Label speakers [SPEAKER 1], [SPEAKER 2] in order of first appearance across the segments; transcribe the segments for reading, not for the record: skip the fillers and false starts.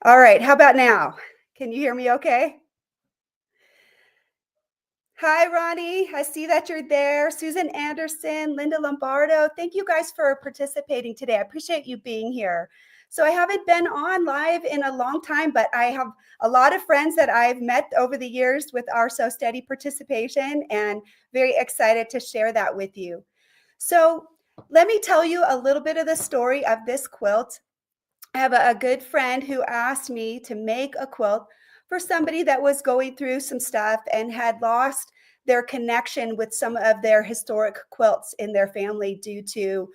[SPEAKER 1] All right, how about now? Can you hear me okay? Hi, Ronnie. I see that you're there. Susan Anderson, Linda Lombardo. Thank you guys for participating today. I appreciate you being here. So, I haven't been on live in a long time, but I have a lot of friends that I've met over the years with our So Steady participation and very excited to share that with you. So, let me tell you a little bit of the story of this quilt. I have a good friend who asked me to make a quilt for somebody that was going through some stuff and had lost their connection with some of their historic quilts in their family due to,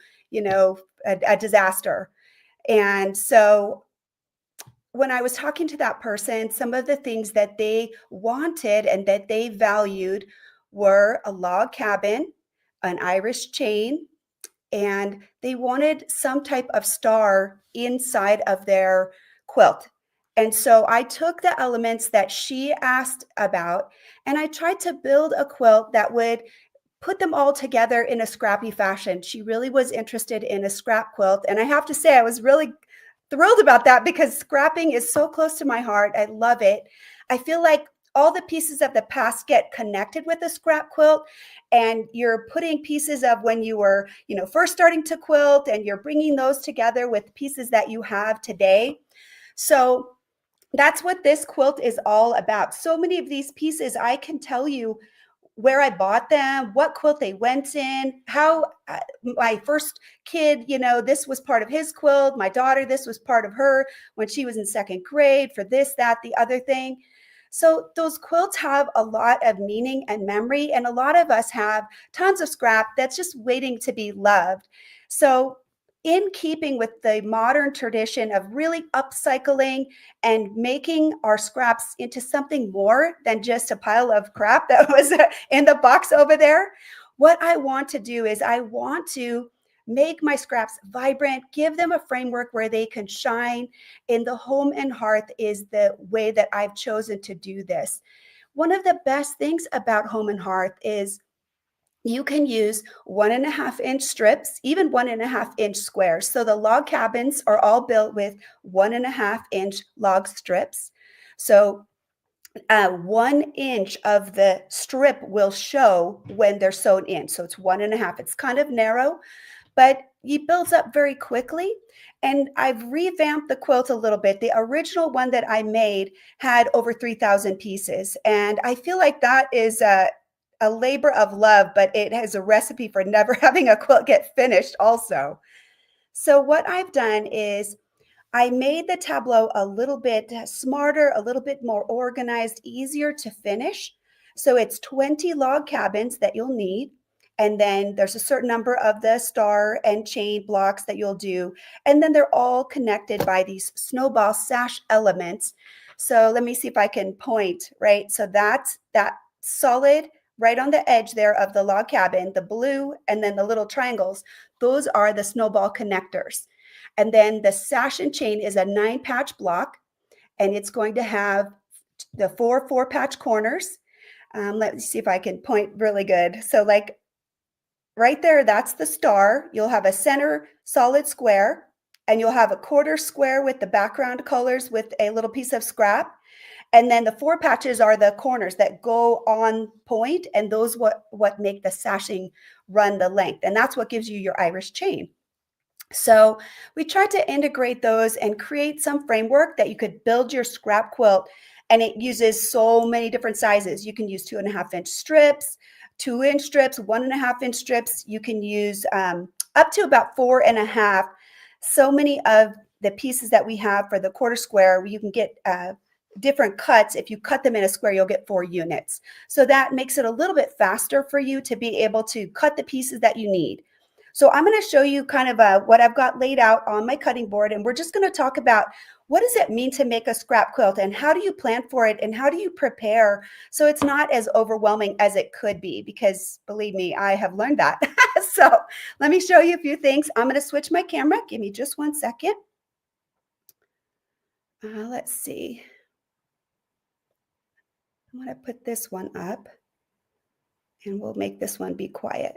[SPEAKER 1] a disaster. And so when I was talking to that person, some of the things that they wanted and that they valued were a log cabin, an Irish chain, and they wanted some type of star inside of their quilt. And so I took the elements that she asked about and I tried to build a quilt that would put them all together in a scrappy fashion. She really was interested in a scrap quilt. And I have to say, I was really thrilled about that because scrapping is so close to my heart. I love it. I feel like all the pieces of the past get connected with a scrap quilt, and you're putting pieces of when you were, first starting to quilt, and you're bringing those together with pieces that you have today. So that's what this quilt is all about. So many of these pieces, I can tell you where I bought them, what quilt they went in, how my first kid, this was part of his quilt. My daughter, this was part of her when she was in second grade for this, that, the other thing. So those quilts have a lot of meaning and memory, and a lot of us have tons of scrap that's just waiting to be loved. So in keeping with the modern tradition of really upcycling and making our scraps into something more than just a pile of crap that was in the box over there, what I want to do is I want to make my scraps vibrant, give them a framework where they can shine. In the home and hearth is the way that I've chosen to do this. One of the best things about home and hearth is you can use 1.5 inch strips, even 1.5 inch squares. So the log cabins are all built with 1.5 inch log strips. So 1 inch of the strip will show when they're sewn in. So it's 1.5. It's kind of narrow, but it builds up very quickly. And I've revamped the quilt a little bit. The original one that I made had over 3,000 pieces. And I feel like that is a labor of love, but it has a recipe for never having a quilt get finished also. So what I've done is I made the tableau a little bit smarter, a little bit more organized, easier to finish. So it's 20 log cabins that you'll need. And then there's a certain number of the star and chain blocks that you'll do. And then they're all connected by these snowball sash elements. So let me see if I can point, right? So that's that solid right on the edge there of the log cabin, the blue, and then the little triangles. Those are the snowball connectors. And then the sash and chain is a 9 patch block, and it's going to have the 4 patch corners. Let me see if I can point really good. So like right there, that's the star. You'll have a center solid square, and you'll have a quarter square with the background colors with a little piece of scrap. And then the 4 patches are the corners that go on point, and those what make the sashing run the length. And that's what gives you your Irish chain. So we tried to integrate those and create some framework that you could build your scrap quilt. And it uses so many different sizes. You can use 2.5 inch strips, 2 inch strips, 1.5 inch strips. You can use up to about 4.5. So many of the pieces that we have for the quarter square, you can get different cuts. If you cut them in a square, you'll get 4 units. So that makes it a little bit faster for you to be able to cut the pieces that you need. So I'm going to show you kind of what I've got laid out on my cutting board, and we're just going to talk about what does it mean to make a scrap quilt, and how do you plan for it, and how do you prepare so it's not as overwhelming as it could be, because believe me, I have learned that. So let me show you a few things. I'm going to switch my camera. Give me just 1 second. Let's see. I'm going to put this one up, and we'll make this one be quiet.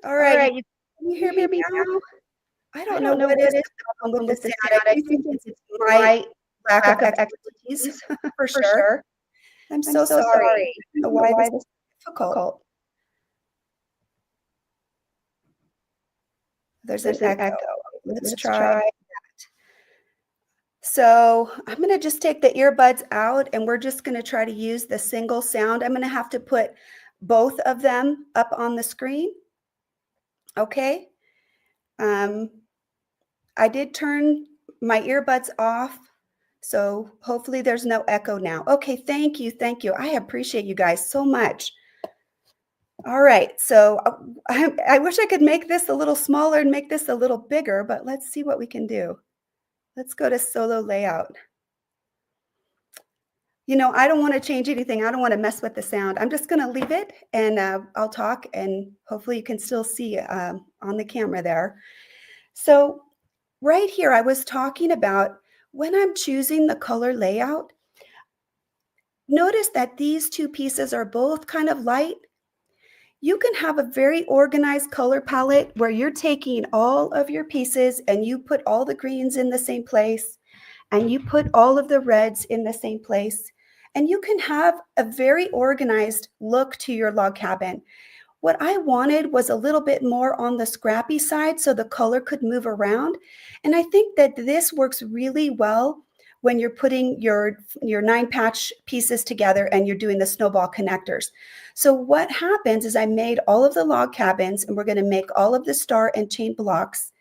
[SPEAKER 1] All
[SPEAKER 2] All
[SPEAKER 1] right,
[SPEAKER 2] right,
[SPEAKER 1] can you
[SPEAKER 2] you
[SPEAKER 1] hear me
[SPEAKER 2] hear me
[SPEAKER 1] now?
[SPEAKER 2] now?
[SPEAKER 1] I
[SPEAKER 2] I
[SPEAKER 1] don't know
[SPEAKER 2] don't know
[SPEAKER 1] what
[SPEAKER 2] what
[SPEAKER 1] is
[SPEAKER 2] is
[SPEAKER 1] the
[SPEAKER 2] the
[SPEAKER 1] problem with
[SPEAKER 2] problem
[SPEAKER 1] the
[SPEAKER 2] with the
[SPEAKER 1] sound.
[SPEAKER 2] sound.
[SPEAKER 1] I
[SPEAKER 2] I
[SPEAKER 1] do
[SPEAKER 2] do
[SPEAKER 1] think
[SPEAKER 2] think
[SPEAKER 1] it's
[SPEAKER 2] it's
[SPEAKER 1] my
[SPEAKER 2] my
[SPEAKER 1] lack of
[SPEAKER 2] lack of
[SPEAKER 1] expertise
[SPEAKER 2] expertise
[SPEAKER 1] for
[SPEAKER 2] for
[SPEAKER 1] sure.
[SPEAKER 2] sure.
[SPEAKER 1] I'm
[SPEAKER 2] I'm
[SPEAKER 1] so
[SPEAKER 2] so
[SPEAKER 1] sorry.
[SPEAKER 2] sorry.
[SPEAKER 1] I
[SPEAKER 2] I
[SPEAKER 1] don't
[SPEAKER 2] don't
[SPEAKER 1] know
[SPEAKER 2] know
[SPEAKER 1] why this
[SPEAKER 2] why
[SPEAKER 1] is
[SPEAKER 2] this is
[SPEAKER 1] difficult.
[SPEAKER 2] difficult.
[SPEAKER 1] There's an
[SPEAKER 2] There's an
[SPEAKER 1] echo.
[SPEAKER 2] echo.
[SPEAKER 1] Let's
[SPEAKER 2] Let's
[SPEAKER 1] try.
[SPEAKER 2] try.
[SPEAKER 1] So I'm going to just take the earbuds out and we're just going to try to use the single sound. I'm going to have to put both of them up on the screen. Okay. Um, I did turn my earbuds off, so hopefully there's no echo now. Okay, thank you, thank you. I appreciate you guys so much. All right, so I wish I could make this a little smaller and make this a little bigger, but let's see what we can do. Let's go to solo layout. You know, I don't want to change anything. I don't want to mess with the sound. I'm just going to leave it and I'll talk and hopefully you can still see on the camera there. So right here, I was talking about when I'm choosing the color layout, notice that these two pieces are both kind of light. You can have a very organized color palette where you're taking all of your pieces and you put all the greens in the same place and you put all of the reds in the same place. And you can have a very organized look to your log cabin. What I wanted was a little bit more on the scrappy side so the color could move around. And I think that this works really well when you're putting your 9-patch pieces together and you're doing the snowball connectors. So what happens is I made all of the log cabins and we're going to make all of the star and chain blocks.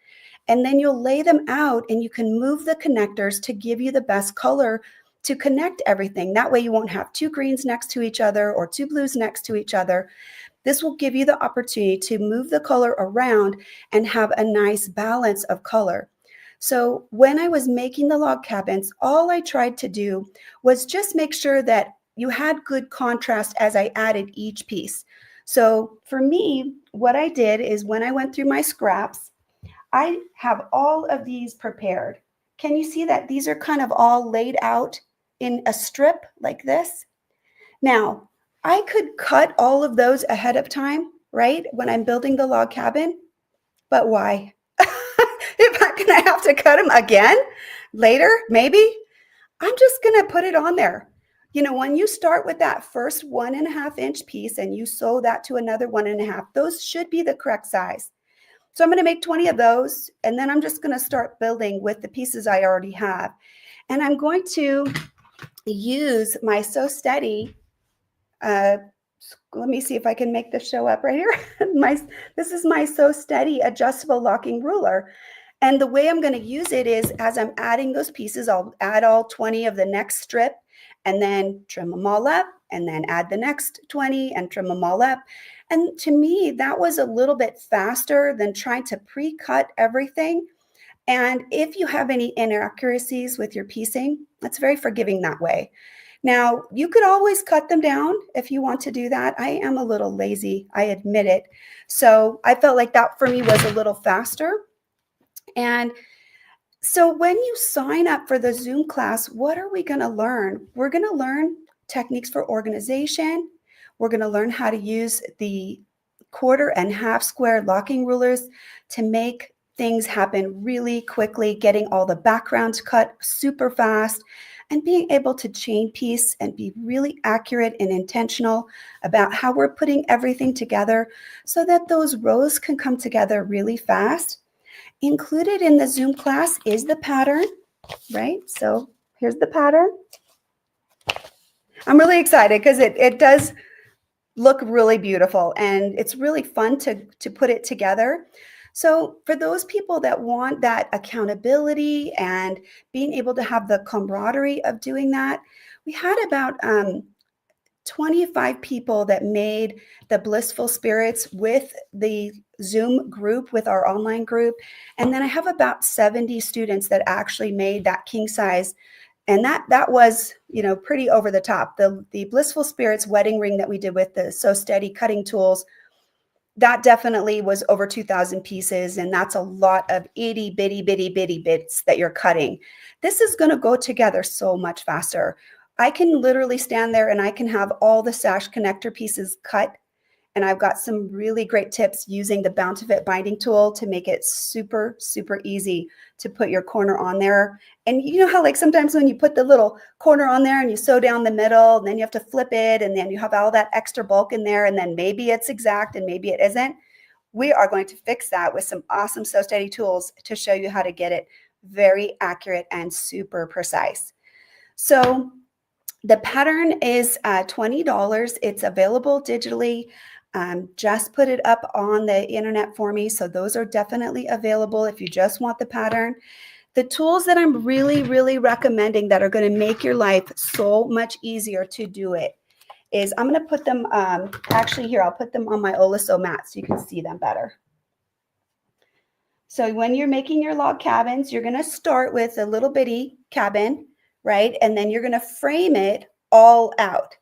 [SPEAKER 1] And then you'll lay them out and you can move the connectors to give you the best color to connect everything. That way you won't have two greens next to each other or two blues next to each other. This will give you the opportunity to move the color around and have a nice balance of color. So when I was making the log cabins, all I tried to do was just make sure that you had good contrast as I added each piece. So for me, what I did is when I went through my scraps, I have all of these prepared. Can you see that these are kind of all laid out in a strip like this? Now, I could cut all of those ahead of time, right? When I'm building the log cabin, but why? If I'm gonna have to cut them again later, maybe, I'm just gonna put it on there. You know, when you start with that first 1.5-inch piece and you sew that to another 1.5, those should be the correct size. So I'm gonna make 20 of those, and then I'm just gonna start building with the pieces I already have. And I'm going to use my Sew Steady let me see if I can make this show up right here. This is my Sew Steady adjustable locking ruler. And the way I'm going to use it is as I'm adding those pieces, I'll add all 20 of the next strip and then trim them all up and then add the next 20 and trim them all up. And to me, that was a little bit faster than trying to pre-cut everything. And if you have any inaccuracies with your piecing, it's very forgiving that way. Now, you could always cut them down if you want to do that. I am a little lazy, I admit it. So I felt like that for me was a little faster. And so when you sign up for the Zoom class, what are we going to learn? We're going to learn techniques for organization. We're going to learn how to use the 1/4 and 1/2 square locking rulers to make things happen really quickly, getting all the backgrounds cut super fast, and being able to chain piece and be really accurate and intentional about how we're putting everything together so that those rows can come together really fast. Included in the Zoom class is the pattern, right? So here's the pattern. I'm really excited because it does look really beautiful and it's really fun to put it together. So for those people that want that accountability and being able to have the camaraderie of doing that, we had about 25 people that made the Blissful Spirits with the Zoom group, with our online group. And then I have about 70 students that actually made that king size. And that was, you know, pretty over the top. The Blissful Spirits wedding ring that we did with the Sew Steady cutting tools, that definitely was over 2,000 pieces. And that's a lot of itty bitty bitty bitty bits that you're cutting. This is going to go together so much faster. I can literally stand there and I can have all the sash connector pieces cut And I've got some really great tips using the Bound to Fit binding tool to make it super, super easy to put your corner on there. And you know how like sometimes when you put the little corner on there and you sew down the middle, and then you have to flip it, and then you have all that extra bulk in there, and then maybe it's exact and maybe it isn't. We are going to fix that with some awesome Sew Steady tools to show you how to get it very accurate and super precise. So the pattern is $20. It's available digitally. Just put it up on the internet for me. So those are definitely available if you just want the pattern. The tools that I'm really, really recommending that are going to make your life so much easier to do it is I'm going to put them, actually here, I'll put them on my Olaso mat so you can see them better. So when you're making your log cabins, you're going to start with a little bitty cabin, right? And then you're going to frame it all out.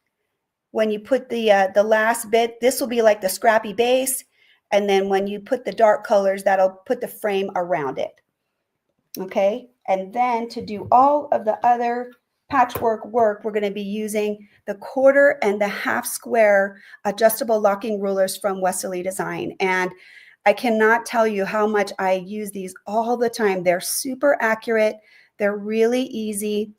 [SPEAKER 1] When you put the last bit, this will be like the scrappy base. And then when you put the dark colors, that'll put the frame around it. Okay. And then to do all of the other patchwork work, we're going to be using the 1/4 and the 1/2 square adjustable locking rulers from WESTALEE Design. And I cannot tell you how much I use these all the time. They're super accurate. They're really easy.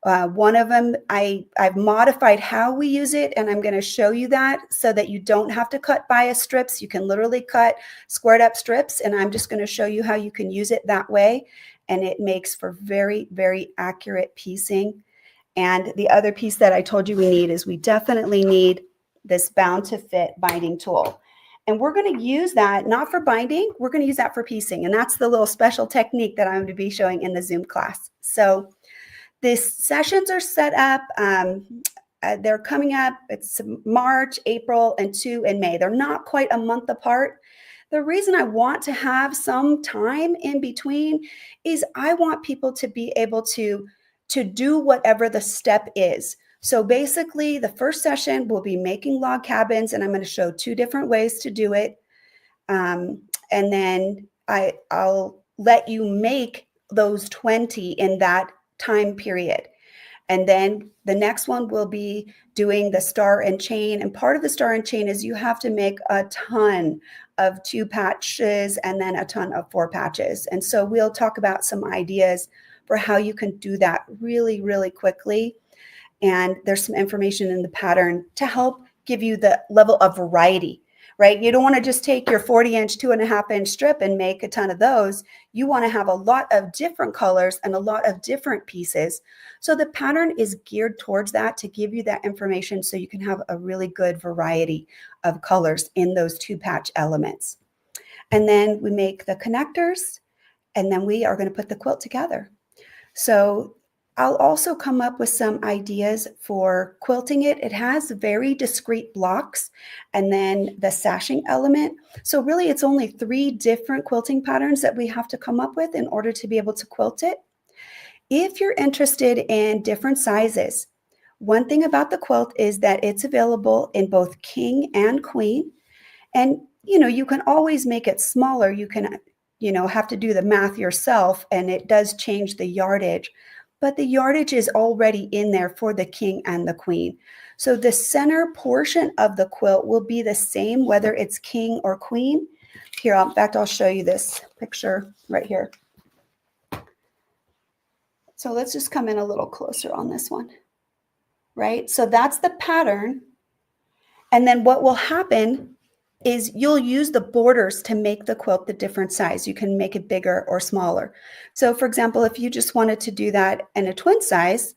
[SPEAKER 1] One of them, I've modified how we use it, and I'm going to show you that so that you don't have to cut bias strips. You can literally cut squared up strips, and I'm just going to show you how you can use it that way. And it makes for very, very accurate piecing. And the other piece that I told you we need is we definitely need this Bound to Fit binding tool. And we're going to use that not for binding, we're going to use that for piecing. And that's the little special technique that I'm going to be showing in the Zoom class. So these sessions are set up. They're coming up. It's March, April, and 2 in May. They're not quite a month apart. The reason I want to have some time in between is I want people to be able to do whatever the step is. So basically, the first session will be making log cabins, and I'm going to show 2 different ways to do it. And then I'll let you make those 20 in that time period. And then the next one will be doing the star and chain. And part of the star and chain is you have to make a ton of 2 patches and then a ton of 4 patches. And so we'll talk about some ideas for how you can do that really, really quickly. And there's some information in the pattern to help give you the level of variety, right? You don't want to just take your 40-inch, 2.5-inch strip and make a ton of those. You want to have a lot of different colors and a lot of different pieces. So the pattern is geared towards that to give you that information so you can have a really good variety of colors in those 2 patch elements. And then we make the connectors, and then we are going to put the quilt together. So I'll also come up with some ideas for quilting it. It has very discrete blocks and then the sashing element. So really it's only 3 different quilting patterns that we have to come up with in order to be able to quilt it. If you're interested in different sizes, one thing about the quilt is that it's available in both king and queen. And you can always make it smaller. You can have to do the math yourself, and it does change the yardage. But the yardage is already in there for the king and the queen. So the center portion of the quilt will be the same whether it's king or queen. Here, in fact, I'll show you this picture right here. So let's just come in a little closer on this one, right? So that's the pattern. And then what will happen is you'll use the borders to make the quilt the different size. You can make it bigger or smaller. So for example, if you just wanted to do that in a twin size,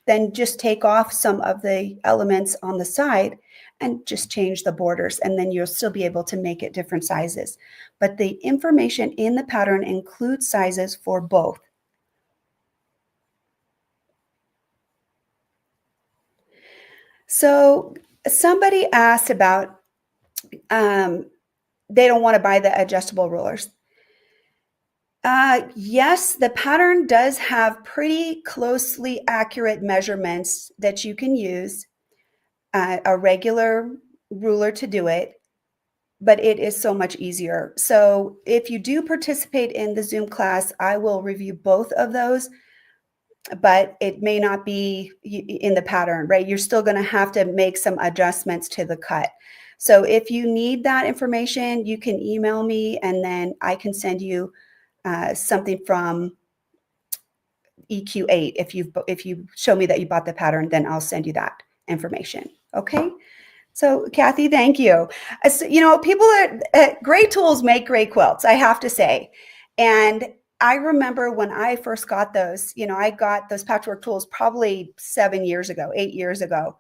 [SPEAKER 1] then just take off some of the elements on the side and just change the borders, and then you'll still be able to make it different sizes. But the information in the pattern includes sizes for both. So somebody asked about they don't want to buy the adjustable rulers. Yes, the pattern does have pretty closely accurate measurements that you can use a regular ruler to do it, but it is so much easier. So if you do participate in the Zoom class, I will review both of those, but it may not be in the pattern, right? You're still going to have to make some adjustments to the cut. So if you need that information, you can email me and then I can send you something from EQ8. If you show me that you bought the pattern, then I'll send you that information. Okay. So Kathy, thank you. You know, people great tools make great quilts, I have to say. And I remember when I first got those, you know, I got those patchwork tools probably 7 years ago, 8 years ago.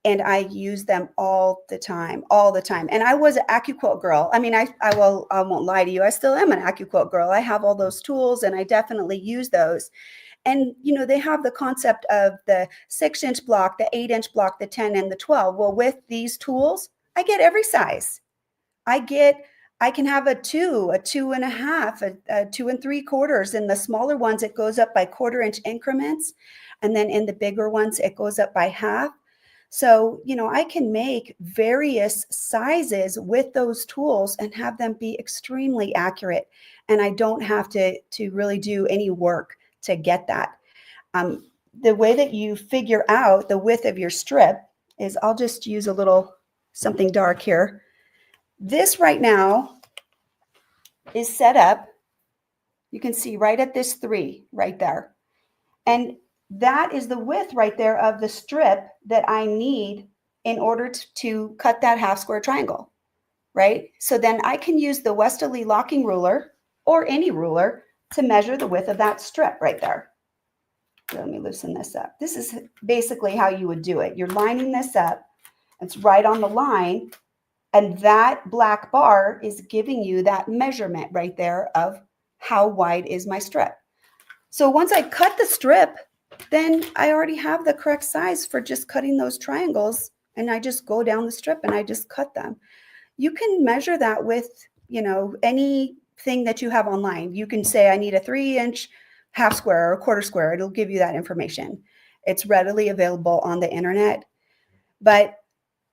[SPEAKER 1] And I use them all the time, all the time. And I was an AccuQuilt girl. I mean, I won't lie to you. I still am an AccuQuilt girl. I have all those tools and I definitely use those. And, you know, they have the concept of the 6-inch block, the 8-inch block, the 10 and the 12. Well, with these tools, I get every size. I can have a 2, a 2.5, a 2 3/4. In the smaller ones, it goes up by 1/4-inch increments. And then in the bigger ones, it goes up by half. So, you know, I can make various sizes with those tools and have them be extremely accurate. And I don't have to really do any work to get that. The way that you figure out the width of your strip is, I'll just use a little something dark here. This right now is set up. You can see right at this 3 right there. And that is the width right there of the strip that I need in order to cut that half square triangle, right? So then I can use the WESTALEE locking ruler or any ruler to measure the width of that strip right there. Let me loosen this up. This is basically how you would do it. You're lining this up. It's right on the line. And that black bar is giving you that measurement right there of how wide is my strip. So once I cut the strip, then I already have the correct size for just cutting those triangles. And I just go down the strip and I just cut them. You can measure that with, you know, anything that you have online. You can say, I need a 3-inch half square or a 1/4 square. It'll give you that information. It's readily available on the internet, but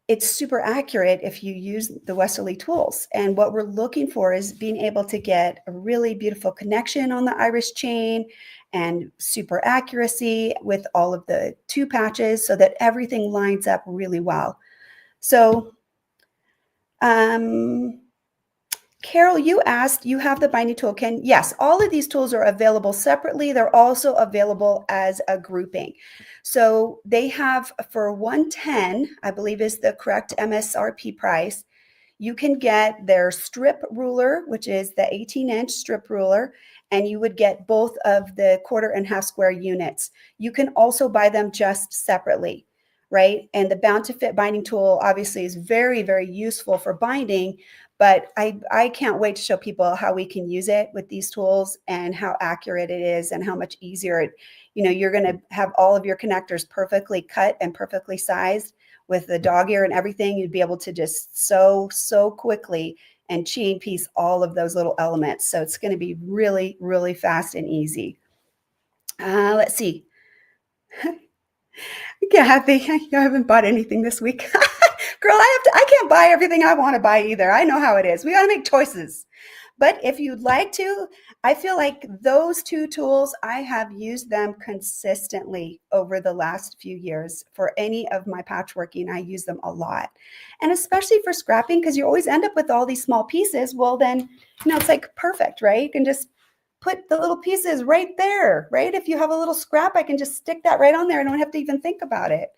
[SPEAKER 1] it's super accurate if you use the WESTALEE tools. And what we're looking for is being able to get a really beautiful connection on the iris chain and super accuracy with all of the 2 patches so that everything lines up really well. So, Carol, you asked, you have the binding tool. Yes, all of these tools are available separately. They're also available as a grouping. So they have, for $110, I believe is the correct MSRP price, you can get their strip ruler, which is the 18-inch strip ruler, and you would get both of the 1/4 and half square units. You can also buy them just separately, right? And the Bound to Fit binding tool obviously is very, very useful for binding, but I can't wait to show people how we can use it with these tools and how accurate it is and how much easier it, you know, you're going to have all of your connectors perfectly cut and perfectly sized with the dog ear and everything. You'd be able to just sew so quickly and chain piece all of those little elements. So it's going to be really, really fast and easy. Let's see. Kathy, I haven't bought anything this week. Girl, I can't buy everything I want to buy either. I know how it is. We got to make choices. But if you'd like to, I feel like those 2 tools, I have used them consistently over the last few years. For any of my patchworking, I use them a lot. And especially for scrapping, because you always end up with all these small pieces. Well, then, you know, it's like perfect, right? You can just put the little pieces right there, right? If you have a little scrap, I can just stick that right on there. I don't have to even think about it.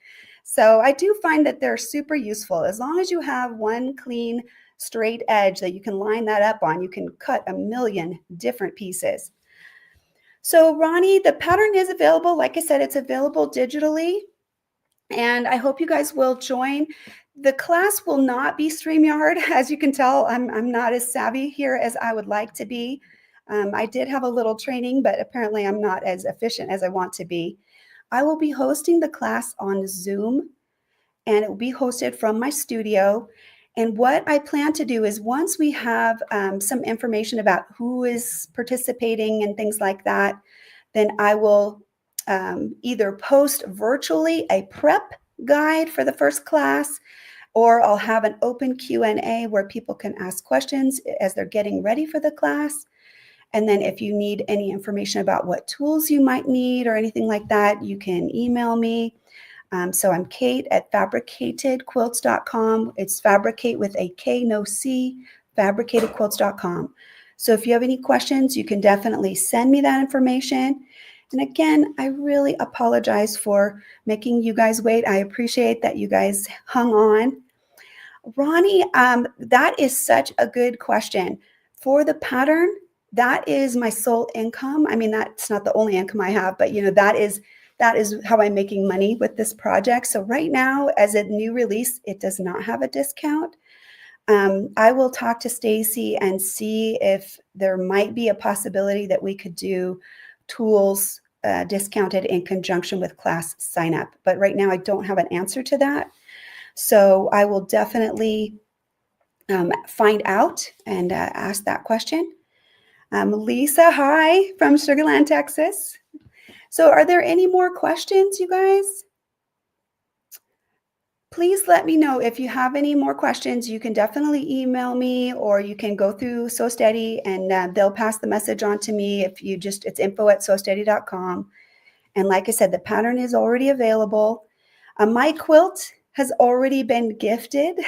[SPEAKER 1] So I do find that they're super useful. As long as you have one clean, straight edge that you can line that up on, you can cut a million different pieces. So Ronnie, the pattern is available. Like I said, it's available digitally. And I hope you guys will join. The class will not be StreamYard. As you can tell, I'm not as savvy here as I would like to be. I did have a little training, but apparently I'm not as efficient as I want to be. I will be hosting the class on Zoom, and it will be hosted from my studio. And what I plan to do is, once we have some information about who is participating and things like that, then I will either post virtually a prep guide for the first class, or I'll have an open Q&A where people can ask questions as they're getting ready for the class. And then if you need any information about what tools you might need or anything like that, you can email me. So I'm Kate at fabricatedquilts.com. It's fabricate with a K, no C, fabricatedquilts.com. So if you have any questions, you can definitely send me that information. And again, I really apologize for making you guys wait. I appreciate that you guys hung on. Ronnie, that is such a good question. For the pattern, that is my sole income. I mean, that's not the only income I have, but that is how I'm making money with this project. So right now, as a new release, it does not have a discount. I will talk to Stacy and see if there might be a possibility that we could do tools discounted in conjunction with class sign up. But right now, I don't have an answer to that. So I will definitely find out and ask that question. Lisa, hi from Sugar Land, Texas. So are there any more questions, you guys? Please let me know if you have any more questions. You can definitely email me, or you can go through So Steady and they'll pass the message on to me. If you just, it's info@sosteady.com. And like I said, the pattern is already available. My quilt has already been gifted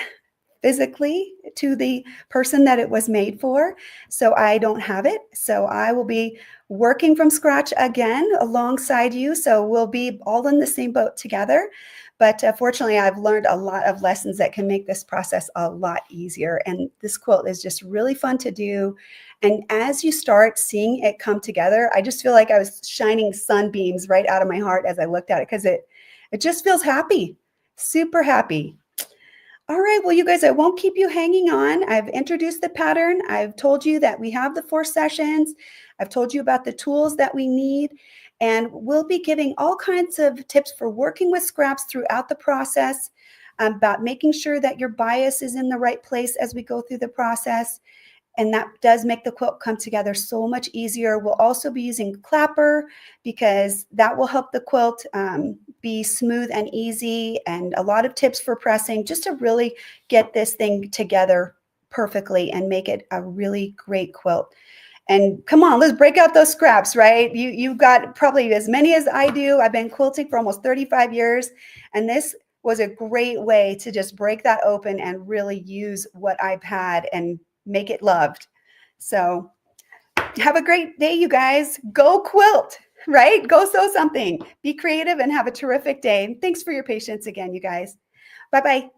[SPEAKER 1] physically to the person that it was made for. So I don't have it. So I will be working from scratch again alongside you. So we'll be all in the same boat together. But fortunately, I've learned a lot of lessons that can make this process a lot easier. And this quilt is just really fun to do. And as you start seeing it come together, I just feel like I was shining sunbeams right out of my heart as I looked at it, because it just feels happy, super happy. All right, well, you guys, I won't keep you hanging on. I've introduced the pattern. I've told you that we have the 4 sessions. I've told you about the tools that we need. And we'll be giving all kinds of tips for working with scraps throughout the process, about making sure that your bias is in the right place as we go through the process. And that does make the quilt come together so much easier. We'll also be using clapper, because that will help the quilt be smooth and easy, and a lot of tips for pressing, just to really get this thing together perfectly and make it a really great quilt. And come on, let's break out those scraps, right? You've got probably as many as I do. I've been quilting for almost 35 years, and this was a great way to just break that open and really use what I've had and make it loved. So have a great day, you guys. Go quilt, right? Go sew something. Be creative and have a terrific day. Thanks for your patience again, you guys. Bye-bye.